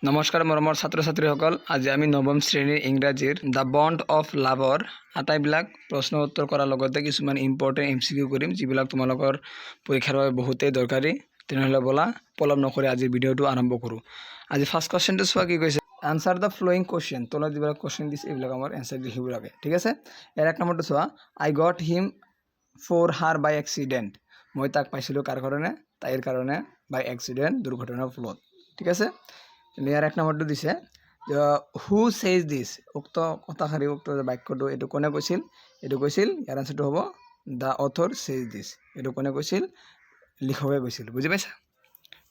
নমস্কাৰ মৰমৰ ছাত্ৰ ছাত্ৰীসকল, আজি আমি নৱম শ্ৰেণীৰ ইংৰাজীৰ দ্য বণ্ড অফ লাভৰ আটাইবিলাক প্ৰশ্ন উত্তৰ কৰাৰ লগতে কিছুমান ইম্পৰ্টেণ্ট MCQ কৰিম, যিবিলাক তোমালোকৰ পৰীক্ষাৰ বাবে বহুতেই দৰকাৰী। তেনেহ'লে ব'লা পলম নকৰি আজিৰ ভিডিঅ'টো আৰম্ভ কৰোঁ। আজি ফাৰ্ষ্ট কুৱেশ্যনটো চোৱা কি কৈছে, আনচাৰ দ্য ফ্ল'য়িং কুৱেশ্যন। তলত যিবিলাক কুৱেশ্যন দিছে এইবিলাক আমাৰ এনচাৰ লিখিব লাগে, ঠিক আছে। ইয়াৰ 1 নম্বৰটো চোৱা, I got him for her by accident. মই তাক পাইছিলোঁ কাৰ কাৰণে? তাইৰ কাৰণে, বাই এক্সিডেণ্ট, দুৰ্ঘটনাৰ ফলত, ঠিক আছে। ইয়াৰ 1 নম্বৰটো দিছে, হু চেজ দিছ। উক্ত কথাষাৰি, উক্ত বাক্যটো এইটো কোনে কৈছিল? এইটো কৈছিল, ইয়াৰ আনচাৰটো হ'ব দ্য অথৰ চেজ দিছ। এইটো কোনে কৈছিল? লিখকে কৈছিল, বুজি পাইছা?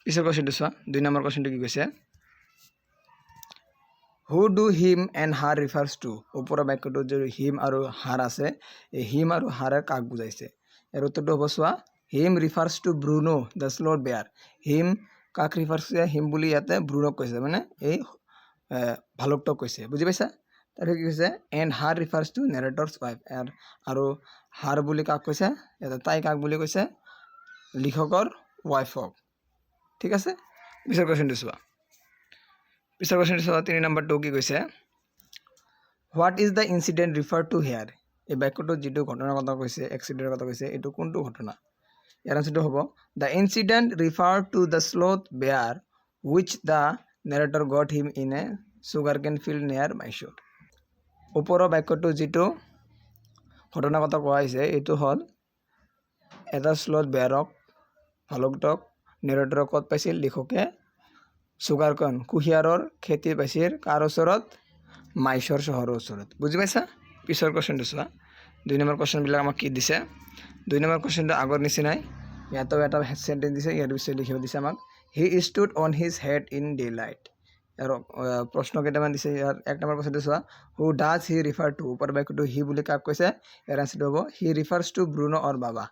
পিছৰ কুৱেশ্যনটো চোৱা, 2 নম্বৰ কুৱেশ্যনটো কি কৈছে, who do him and her refers two. ওপৰৰ বাক্যটোত যে হিম আৰু হাৰ আছে, এই হিম আৰু হাৰে কাক বুজাইছে? ইয়াৰ উত্তৰটো হ'ব চোৱা, him refers to Bruno the sloth bear. Him কাক ৰিফাৰ্ছ কৰিছে? হিম বুলি ইয়াতে ব্ৰুনক কৈছে, মানে এই ভালুকটোক কৈছে, বুজি পাইছা? তাৰপিছত কি কৈছে, and her refers to narrator's wife. আৰু হাৰ বুলি কাক কৈছে? ইয়াতে তাই কাক বুলি কৈছে? লিখকৰ ৱাইফক, ঠিক আছে। পিছৰ কুৱেশ্যনটো চোৱা, 3 নম্বৰটো কি কৈছে, what is the incident refer to here. এই বাক্যটোত যিটো ঘটনাৰ কথা কৈছে, এক্সিডেণ্টৰ কথা কৈছে, এইটো কোনটো ঘটনা? ইয়াৰ আনচাৰটো হ'ব the incident refer to the sloth bear which the narrator got him in a sugar cane field near Mysore. ওপৰৰ বাক্যটো যিটো ঘটনাৰ কথা কোৱা হৈছে, এইটো হ'ল এটা স্লথ বেয়াৰক, ভালুকটোক নেৰেটৰক ক'ত পাইছিল? লিখকে চুগাৰকন, কুঁহিয়াৰৰ খেতি পাইছিল কাৰ ওচৰত? মাইচৰ চহৰৰ ওচৰত, বুজি পাইছা? পিছৰ কুৱেশ্যনটো চোৱা, 2 নম্বৰ কুৱেশ্যনবিলাক আমাক কি দিছে? 2 নম্বৰ কুৱেশ্যনটো আগৰ নিচিনাই, ইয়াতো এটা চেণ্টেঞ্চ দিছে, ইয়াৰ পিছত লিখিব দিছে আমাক, he stood on his head in day light. আৰু প্ৰশ্ন কেইটামান দিছে। ইয়াৰ 1 নম্বৰ কুৱেশ্যনটো চোৱা, who does he refer to. ওপৰ বাক্যটো হি বুলি কাক কৈছে? ইয়াৰ আনচাৰটো হ'ব he refers to Bruno or Baba.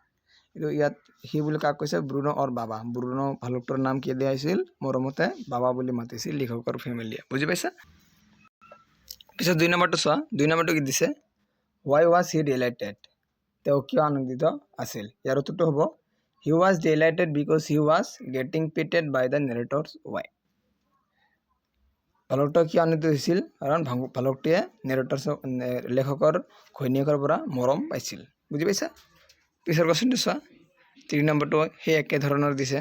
এইটো ইয়াত হি বুলি কাক কৈছে? ব্ৰুনো অৰ বাবা। ব্ৰুনো ভালুকটোৰ নাম কি দিয়া হৈছিল? মৰমতে বাবা বুলি মাতিছিল লিখকৰ ফেমিলিয়ে, বুজি পাইছা? পিছত 2 নম্বৰটো চোৱা, 2 নম্বৰটো কি দিছে, হোৱাই ৱাজ হি ডিলাইটেড। তেওঁ কিয় আনন্দিত আছিল? ইয়াৰ উত্তৰটো হ'ব he was delighted because he was getting petted by the narrator's wife. ভালুকটো কিয় আনন্দিত হৈছিল? কাৰণ ভালুকটোৱে লেখকৰ ঘৈণীয়েকৰ পৰা মৰম পাইছিল, বুজি পাইছা? পিছৰ কুৱেশ্যনটো চোৱা, 3 নম্বৰটো সেই একে ধৰণৰ দিছে,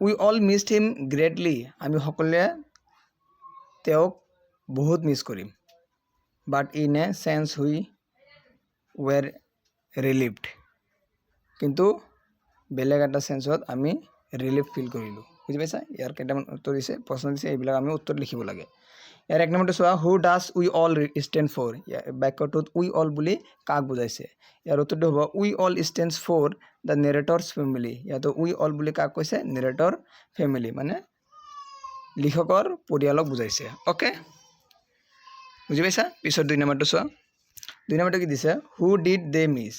উই অল মিছড হিম গ্ৰেটলি। আমি সকলোৱে তেওঁক বহুত মিছ কৰিম, বাট ইন এ চেন্স হুই ৱেৰ ৰিলিভড। কিন্তু বেলেগ এটা চেন্সত আমি ৰিলিফ ফিল কৰিলোঁ, বুজি পাইছা? ইয়াৰ কেইটামান উত্তৰ দিছে, প্ৰশ্ন দিছে, এইবিলাক আমি উত্তৰ লিখিব লাগে। ইয়াৰ 1 নম্বৰটো চোৱা, who does we all stand for. বাক্যটোত উই অল বুলি কাক বুজাইছে? ইয়াৰ উত্তৰটো হ'ব we all stands for the narrator's family. ইয়াতো উই অল বুলি কাক কৈছে? নেৰেটৰ ফেমিলি, মানে লিখকৰ পৰিয়ালক বুজাইছে, অ'কে, বুজি পাইছা? পিছত 2 নম্বৰটো চোৱা, 2 নম্বৰটো কি দিছে, হু ডিড দে মিছ।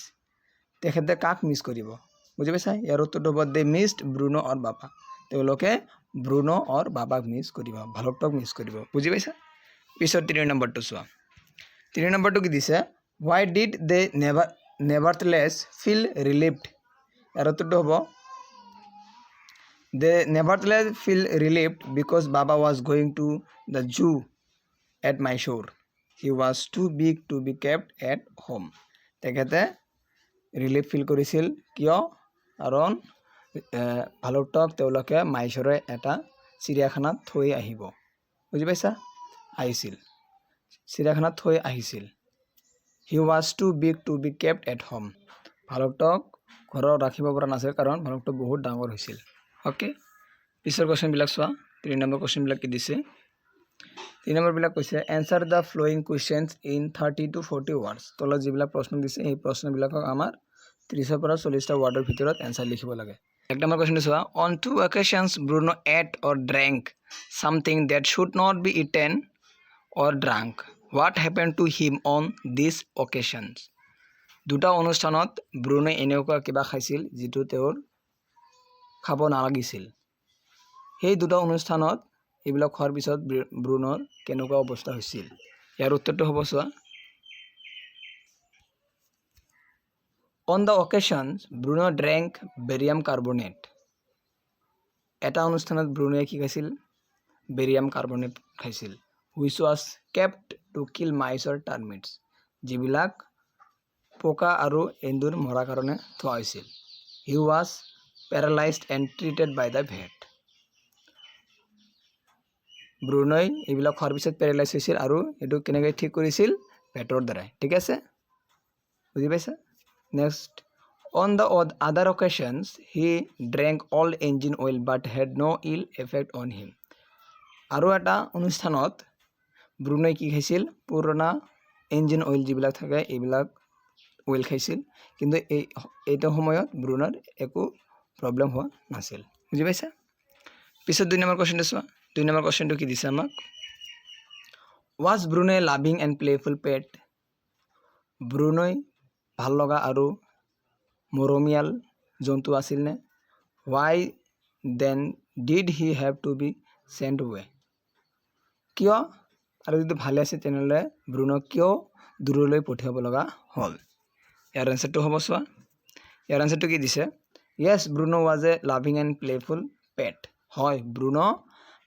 তেখেতে কাক মিছ কৰিব? বুজি পাইছা? ইয়াৰ উত্তৰটো হ'ব দে মিছড ব্ৰুনো অৰ বাবা। তেওঁলোকে ব্ৰুনো অৰ বাবাক মিছ কৰিব, ভালুকটোক মিছ কৰিব, বুজি পাইছা? পিছত 3 নম্বৰটো চোৱা, 3 নম্বৰটো কি দিছে, why did they nevertheless feel ৰিলিভড। ইয়াৰ উত্তৰটো হ'ব they nevertheless feel relieved because Baba was going to the zoo at Mysore. He was too big to be kept at home. তেখেতে ৰিলিফ ফিল কৰিছিল কিয়? কাৰণ ভালুকটোক তেওঁলোকে মাইচৰে এটা চিৰিয়াখানাত থৈ আহিব, বুজি পাইছা? আহিছিল, চিৰিয়াখানাত থৈ আহিছিল। He was too big to be kept at home. ভালুকটোক ঘৰত ৰাখিব পৰা নাছিল কাৰণ ভালুকটো বহুত ডাঙৰ হৈছিল, অ'কে। পিছৰ কুৱেশ্যনবিলাক চোৱা, 3 নম্বৰ কুৱেশ্যনবিলাক কি দিছে, 3 নম্বৰবিলাক কৈছে, answer the flowing questions in 30 to 40 words. তলত যিবিলাক প্ৰশ্ন দিছে, এই প্ৰশ্নবিলাকক আমাৰ 30 পৰা 40টা ৱৰ্ডৰ ভিতৰত এনচাৰ লিখিব লাগে। 1 নম্বৰ কুৱেশ্যনটো চোৱা, on 2 occasions Bruno ate or drank something that should not be eaten or drunk. What happened to him on these occasions? 2টা অনুষ্ঠানত ব্ৰুনে এনেকুৱা কিবা খাইছিল যিটো তেওঁৰ খাব নালাগিছিল। সেই 2টা অনুষ্ঠানত এইবিলাক খোৱাৰ পিছত ব্ৰুনৰ কেনেকুৱা অৱস্থা হৈছিল? ইয়াৰ উত্তৰটো হ'ব চোৱা, on the occasions Bruno drank barium carbonate. এটা অনুষ্ঠানত ব্ৰুনোৱে কি খাইছিল? বেৰিয়াম কাৰ্বনেট খাইছিল which was kept to kill mice or termites যিবিলাক পোকা আৰু এন্দুৰ মৰা কাৰণে থোৱা হৈছিল he was paralyzed and treated by the vet ব্ৰুনই এইবিলাক খোৱাৰ পিছত পেৰালাইজ হৈছিল আৰু এটো কেনেকৈ ঠিক কৰিছিল ভেটৰ দ্বাৰা ঠিক আছে বুজি পাইছা next on the other occasions he drank all engine oil but had no ill effect on him আৰু এটা অনুষ্ঠানত ব্ৰুনই কি খাইছিল পুৰণা ইঞ্জিন অইল যিবিলাক থাকে এইবিলাক অইল খাইছিল কিন্তু এইটো সময়ত ব্ৰুনৰ একো প্ৰবলেম হোৱা নাছিল বুজি পাইছা পিছত 2 নম্বৰ কোৱেশ্চনটো চোৱা 2 নম্বৰ কোৱেশ্চনটো কি দিছে আমাক was Bruno a loving and playful pet ব্ৰুনই ভাল লগা আৰু মৰমীয়াল জন্তু আছিল নে why then did he have to be sent away কিয় আৰু যদি ভালে আছে তেনেহলে ব্ৰুনক কিয় দূৰলৈ পঠিয়াব লগা হল ইয়াৰ আনসাৰটো হ'ব চোৱা ইয়াৰ আনসাৰটো কি দিছে yes Bruno was a loving and playful pet হয় ব্ৰুনো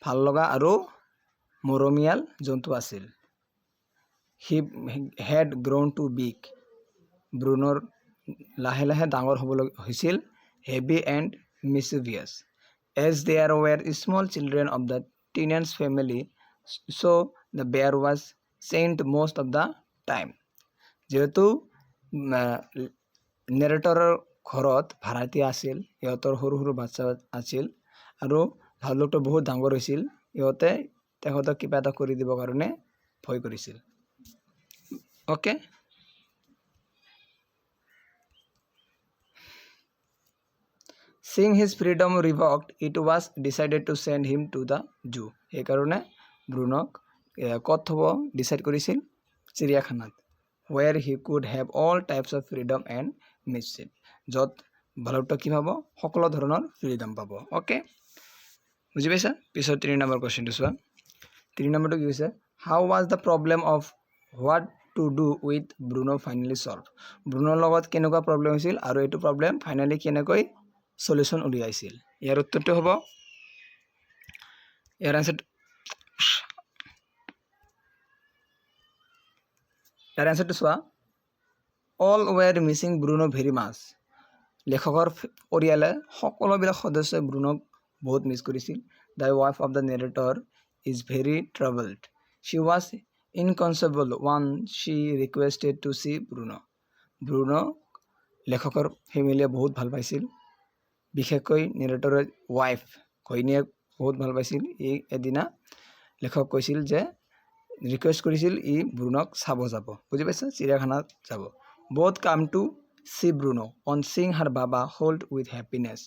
ভাল লগা আৰু মৰমীয়াল জন্তু আছিল he had grown too big ব্ৰুনৰ লাহে লাহে ডাঙৰ হ'ব হৈছিল heavy and mischievous as there were small children of the tenant's family so the bear was sent most of the time যেহেতু নেৰেটৰৰ ঘৰত ভাড়াতীয়া আছিল ইহঁতৰ সৰু সৰু বাচ্চা আছিল আৰু ভালুকটো বহুত ডাঙৰ হৈছিল ইহঁতে তেখেতক কিবা এটা কৰি দিব কাৰণে ভয় কৰিছিল okay Seeing his freedom revoked, it was decided to send him to the zoo. এই কারণে ব্ৰুনক কত হব ডিসাইড কৰিছিল চিৰিয়াখানাত where he could have all types of freedom and mischief. যত ভালুকটো কি পাব সকলো ধৰণৰ ফ্ৰীডম পাব ওকে বুজি পাইছা পিছত 3 নম্বৰ কোৱেশ্চনটো চোৱা 3 নম্বৰটো কি হৈছে how was the problem of what to do with Bruno finally solved ব্ৰুনৰ লগত কেনেকুৱা প্ৰবলেম হৈছিল আৰু এইটো প্ৰবলেম ফাইনালি কেনেকৈ সলিউশন উলিয়াইছিল ইয়াৰ উত্তৰটো হ'ব ইয়াৰ আনসাৰটো চোৱা all were missing Bruno very much লেখকৰ পৰিয়ালে সকলোবিলাক সদস্যই ব্ৰুনক বহুত মিছ কৰিছিল the wife of the narrator is very troubled she was inconsolable when she requested to see Bruno লেখকৰ ফেমিলিয়ে বহুত ভাল পাইছিল বিশেষকৈ নেৰেটৰৰ ওয়াইফ ঘৈণীয়েক বহুত ভাল পাইছিল এই এদিনা লেখক কৈছিল যে ৰিকুৱেষ্ট কৰিছিল ই ব্ৰুনক চাব যাব বুজি পাইছা চিৰিয়াখানাত যাব both come to see Bruno on seeing her baba hold with happiness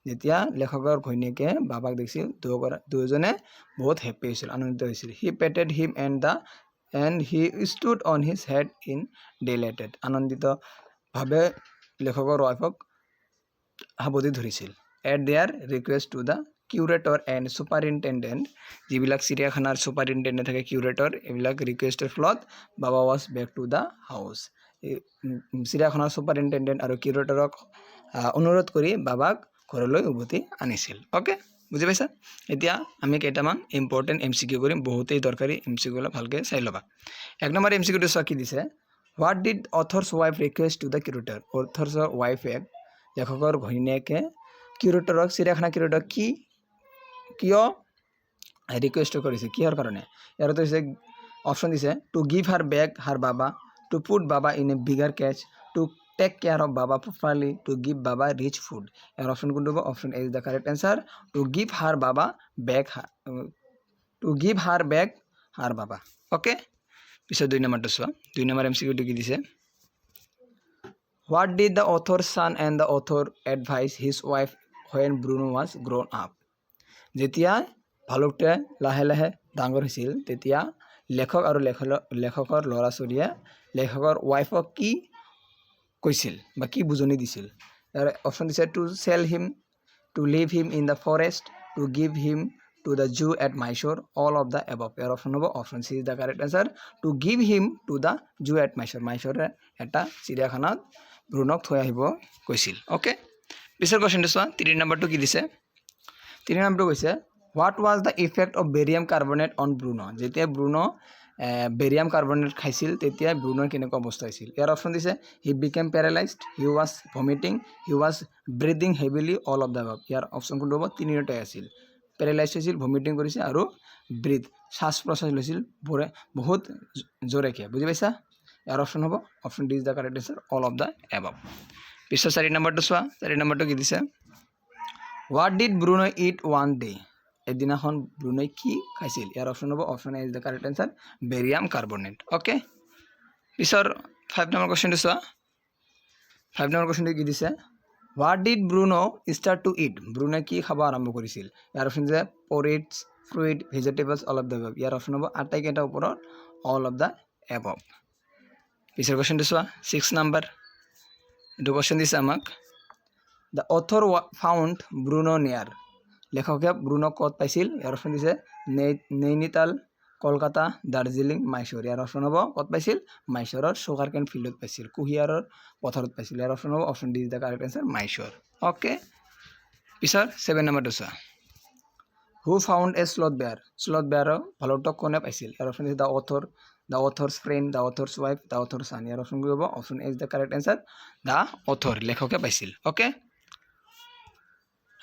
যেতিয়া লেখকৰ ঘৈণীয়েকে বাবাক দেখিছিল দুজনে বহুত হ্যাপি হৈছিল আনন্দিত হৈছিল he petted him and he stood on his head in delighted আনন্দিত ভাবে লেখকৰ ওয়াইফক হাবদি ধৰিছিল at their request to the curator and superintendent যিবিলাক চিৰিয়াখানাৰ superintendent থাকে curator এইবিলাক ৰিকুৱেষ্টৰ ফলত বাবা was back to the house চিৰিয়াখানাৰ superintendent আৰু curatorক অনুৰোধ কৰি বাবাক ঘৰলৈ উভতি আনিছিল ওকে বুজি পাইছা এতিয়া আমি কেইটামান ইম্পৰ্টেন্ট এমসিকিউ কৰিম বহুতেই দৰকাৰী এমসিকিউ গুলো ভালকে চাই লবা এক নম্বৰ এমসিকিউটো চোৱা কি দিছে what did author's wife request to the curator author's wife লেখকৰ ঘৈণীয়েকে কিউৰেটৰক চিৰিয়াখানা কিউৰেটৰক কিয় ৰিকুৱেষ্ট কৰিছে কিহৰ কাৰণে ইয়াৰতো হৈছে অপচন দিছে টু গিভ হার ব্যাক হার বাবা টু পুট বাবা in a bigger catch to take care of বাবা প্রপারলি টু গিভ বাবা রিচ ফুড ইয়াৰ অপচন কোনটো হ'ব option A is the correct answer to give her বাবা ব্যাক হার বাবা okay পিছত 2 নম্বৰটো চোৱা 2 নম্বৰ এমসিকিউটো কি দিছে What did the author's son and the author advise his wife when Bruno was grown up? যেতিয়া ভালুকটোৱে লাহে লাহে ডাঙৰ হৈছিল তেতিয়া লেখক আৰু লেখকৰ ল'ৰা ছোৱালীয়ে লেখকৰ ওয়াইফক কি কৈছিল বা কি বুজনি দিছিল ইয়াৰ অপচন দিছে to sell him to leave him in the forest to give him to the zoo at Mysore all of the above ইয়াৰ অপচন হ'ব option C is the correct answer to give him to the zoo at মাইশোৰে এটা চিৰিয়াখানাত ব্ৰুনক থৈ আহিব কৈছিল okay পিছৰ কোৱেশ্চনটো চোৱা 3 নম্বৰটো কি দিছে 3 নম্বৰটো কৈছে what was the effect of barium carbonate on Bruno যেতিয়া ব্ৰুনো বেৰিয়াম কাৰ্বনেট খাইছিল তেতিয়া ব্ৰুনোৰ কেনেকুৱা অৱস্থা হৈছিল ইয়াৰ অপশ্যন দিছে he became paralysed he was vomiting he was bleeding heavily all of the above ইয়াৰ অপশ্যন কোনটো হ'ব তিনিটাই আছিল পেৰালাইজ হৈছিল ভমিটিং কৰিছিল আৰু ব্ৰিথ শ্বাস প্ৰশ্বাস লৈছিল বহুত জোৰেকে বুজি পাইছা ইয়াৰ অপশ্যন হ'ব option D is the correct answer all of the above পিছৰ 4 নম্বৰটো চোৱা 4 নম্বৰটো কি দিছে what did Bruno it one day এদিনাখন ব্ৰুনোই কি খাইছিল ইয়াৰ অপশ্যন হ'ব option A is the correct answer barium carbonate okay পিছৰ 5 নম্বৰ কোৱেশ্চনটো চোৱা 5 নম্বৰ কোৱেশ্চনটো কি দিছে what did Bruno start to eat ব্ৰুনোই কি খাব আৰম্ভ কৰিছিল ইয়াৰ অপশ্যন যে potatoes fruit vegetables all of the above ইয়াৰ অপশ্যন হ'ব আটাইকেইটাৰ ওপৰত অল অফ দ্য এবাভ পিছৰ কোৱেশ্চনটো চোৱা 6 নম্বৰ এইটো কোৱেশ্চন দিছে আমাক দ্য অথৰ ফাউণ্ড ব্ৰুনো নিয়াৰ লেখকে ব্ৰুনো ক'ত পাইছিল ইয়াৰ অপশ্যন দিছে নৈনিতাল কলকাতা দাৰ্জিলিং মাইসুৰ ইয়াৰ অপশ্যন হ'ব ক'ত পাইছিল মাইসুৰৰ সুগাৰ কেন ফিল্ডত পাইছিল কুহিয়াৰৰ পথাৰত পাইছিল ইয়াৰ অপশ্যন হ'ব option D is the correct answer Mysore okay পিছৰ 7 নম্বৰটো চোৱা হু ফাউণ্ড এ স্লথ বেয়াৰৰ ভালুকটোক কোনে পাইছিল ইয়াৰ অপশ্যন দিছে the author's friend the author's wife the author son ইয়াৰ অপশ্যন কি হ'ব option A is the correct answer the author লেখকে পাইছিল ওকে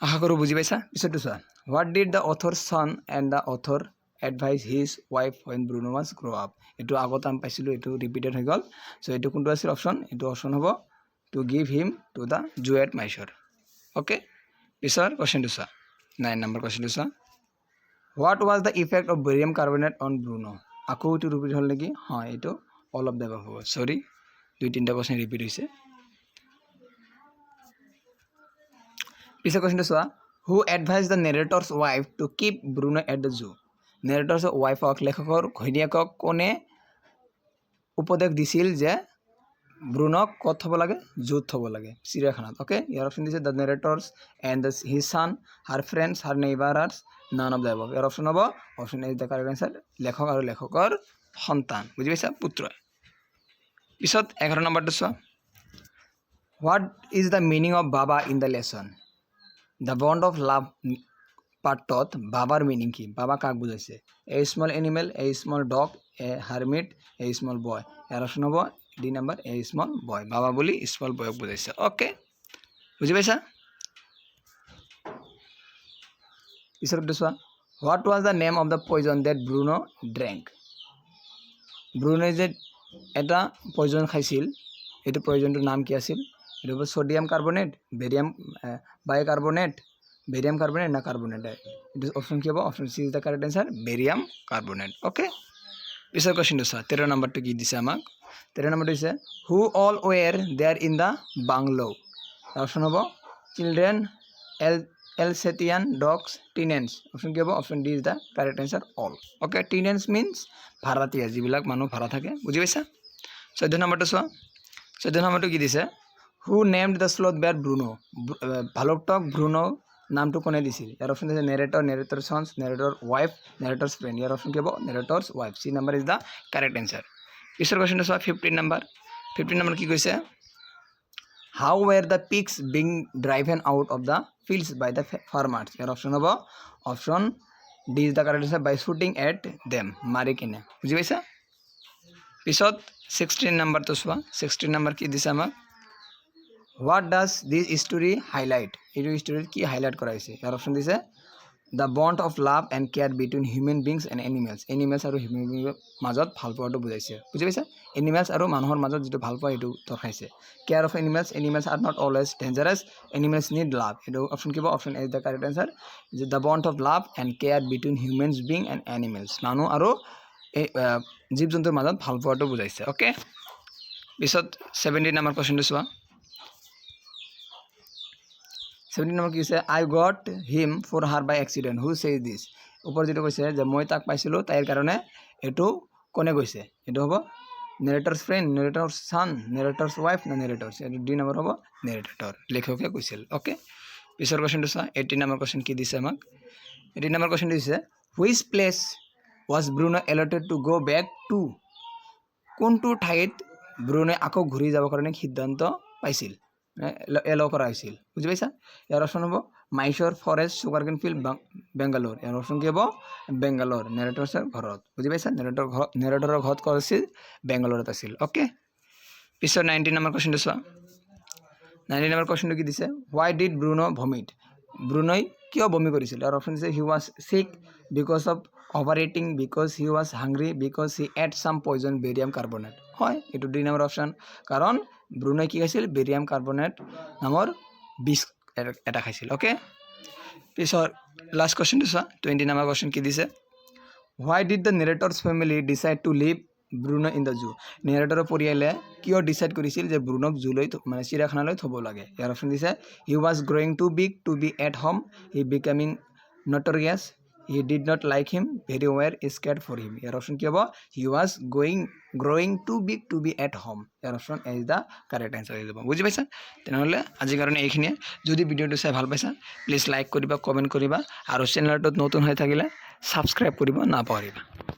আশা কৰোঁ বুজি পাইছা পিছৰটো চোৱা what did the author son and the author advise his wife when Bruno was grow' up এইটো আগত আমি পাইছিলোঁ এইটো ৰিপিটেড হৈ গ'ল চ' এইটো কোনটো আছিল অপশ্যন এইটো অপশ্যন হ'ব to give him to the zoo at Mysore okay পিছৰ কুৱেশ্যনটো চোৱা 9 নম্বৰ কুৱেশ্যনটো চোৱা what was the effect of barium carbonate on Bruno আকৌ এইটো ৰিপিট হ'ল নেকি হয় এইটো অল অফ দ্য এবাভ হ'ব চৰি 2-3টা কুৱেশ্যন ৰিপিট হৈছে পিছৰ কুৱেশ্যনটো চোৱা who advise the narrator's wife to keep Bruno at the zoo narrator's ৱাইফক লেখকৰ ঘৈণীয়েকক কোনে উপদেশ দিছিল যে ব্ৰুনক ক'ত থ'ব লাগে জুত থ'ব লাগে চিৰিয়াখানাত ওকে ইয়াৰ অপশ্যন দিছে the narrator's and the his son her friends her neighbours none of the above ইয়াৰ অপশ্যন হ'ব option A is the correct answer লেখক আৰু লেখকৰ সন্তান বুজি পাইছা পুত্ৰ পিছত 11 নম্বৰটো চোৱা what is the meaning of Baba in the lesson the bond of love পাৰ্টত বাবাৰ মিনিং কি বাবা কাক বুজাইছে a small animal a small dog a hermit a small boy ইয়াৰ অপশ্যন হ'ব ডি নম্বৰ এ স্মল বয় বাবা বুলি স্মল বয়ক বুজাইছে ওকে বুজি পাইছা পিছৰটো চোৱা what was the name of the poison that Bruno drank ব্ৰুনোই যে এটা পয়জন খাইছিল এইটো পয়জনটোৰ নাম কি আছিল এইটো হ'ব sodium carbonate barium bicarbonate barium carbonate না কাৰ্বনেট এইটো অপশ্যন কি হ'ব option C is the correct answer barium carbonate okay পিছৰ কুৱেশ্যনটো চোৱা 13 নম্বৰটো কি দিছে আমাক 13 নম্বৰটো দিছে who all were there in the bungalow option হ'ব children Alsatian dogs tenants option কি হ'ব option D is the correct answer all okay tenants means ভাড়াতীয়া যিবিলাক মানুহ ভাড়া থাকে বুজি পাইছা 14 নম্বৰটো চোৱা 14 নম্বৰটো কি দিছে who named the sloth bear Bruno ভালুকটোক ব্ৰুনো নামটো কোনে দিছিল ইয়াৰ অপশ্যন দিছে narrator sons narrator wife narrator's friend ইয়াৰ অপশ্যন কি হ'ব narrator's wife C number is the correct answer পিছৰ কুৱেশ্যনটো চোৱা 15 নম্বৰ কি কৈছে how were the pigs being driven out of the fields by the farmers ইয়াৰ অপশ্যন হ'ব option D is the correct answer by shooting at them মাৰি কিনে বুজি পাইছা পিছত 16 নম্বৰটো চোৱা 16 নম্বৰ কি দিছে আমাক what does this story highlight এইটো ষ্টৰিত কি হাইলাইট কৰা হৈছে ইয়াৰ অপশ্যন দিছে the bond of love and care between human beings and animals আৰু হিউমেন বিংৰ মাজত ভাল পোৱাটো বুজাইছে বুজি পাইছা এনিমেলছ আৰু মানুহৰ মাজত যিটো ভাল পোৱা এইটো দৰ্শাইছে care of animals are not always dangerous animals need love এইটো অপশ্যন কি হ'ব option A is the correct answer the bond of love and care between human being and animals মানুহ আৰু এই জীৱ জন্তুৰ মাজত ভাল পোৱাটো বুজাইছে ওকে পিছত 17 নম্বৰ কুৱেশ্যনটো চোৱা 17 নম্বৰ কি কৈছে I got him for her by accident who chase this ওপৰত যিটো কৈছে যে মই তাক পাইছিলোঁ তাইৰ কাৰণে এইটো কোনে কৈছে এইটো হ'ব নেৰেটৰ্ছ ফ্ৰেণ্ড নেৰেটৰ্ছ ছান নেৰেটৰ্ছ ৱাইফ না নেৰেটৰ্ছ এইটো ডি নম্বৰ হ'ব নেৰেটৰ লেখকে কৈছিল ওকে পিছৰ কুৱেশ্যনটো চোৱা 18 নম্বৰ কুৱেশ্যন কি দিছে আমাক 18 নম্বৰ কুৱেশ্যনটো দিছে which place was Bruno allotted to go' back to কোনটো ঠাইত ব্ৰুনোই আকৌ ঘূৰি যাবৰ কাৰণে সিদ্ধান্ত পাইছিল এলাও কৰা হৈছিল বুজি পাইছা ইয়াৰ অপশ্যন হ'ব মাইশোৰ ফৰেষ্ট সুগাৰকেন ফিল্ড বেংগালোৰ ইয়াৰ অপশ্যন কি হ'ব বেংগালোৰ নেৰেটৰৰ ঘৰত বুজি পাইছা নেৰেটৰৰ ঘৰত ক'ত আছিল বেংগালোৰত আছিল অ'কে পিছত 19 নম্বৰ কুৱেশ্যনটো চোৱা 19 নম্বৰ কুৱেশ্যনটো কি দিছে হোৱাই ডিড ব্ৰুনো ভমিট ব্ৰুনোই কিয় বমি কৰিছিল ইয়াৰ অপশ্যন দিছে he was sick because of overeating because he was hungry because he ate some poison barium carbonate হয় এইটো 2 নম্বৰ অপশ্যন কাৰণ ব্ৰুনোই কি খাইছিল বেৰিয়াম কাৰ্বনেট নামৰ বিষ এটা খাইছিল ওকে পিছত লাষ্ট কুৱেশ্যনটো চোৱা 20 নম্বৰ কুৱেশ্যন কি দিছে why did the narrator's family decide to leave Bruno in the zoo নেৰেটৰৰ পৰিয়ালে কিয় ডিচাইড কৰিছিল যে ব্ৰুনক জুলৈ মানে চিৰিয়াখানালৈ থ'ব লাগে ইয়াৰ অপশ্যন দিছে he was growing too big to be at home he becoming notorious he did not like him very were scared for him ইয়াৰ অপশ্যন কি হ'ব he was growing too big to be at home ইয়াৰ option is the correct answer হৈ যাব বুজি পাইছা তেনেহ'লে আজিৰ কাৰণে এইখিনিয়ে যদি ভিডিঅ'টো চাই ভাল পাইছা প্লিজ লাইক কৰিবা কমেণ্ট কৰিবা আৰু চেনেলটোত নতুন হৈ থাকিলে ছাবস্ক্ৰাইব কৰিব নাপাহৰিবা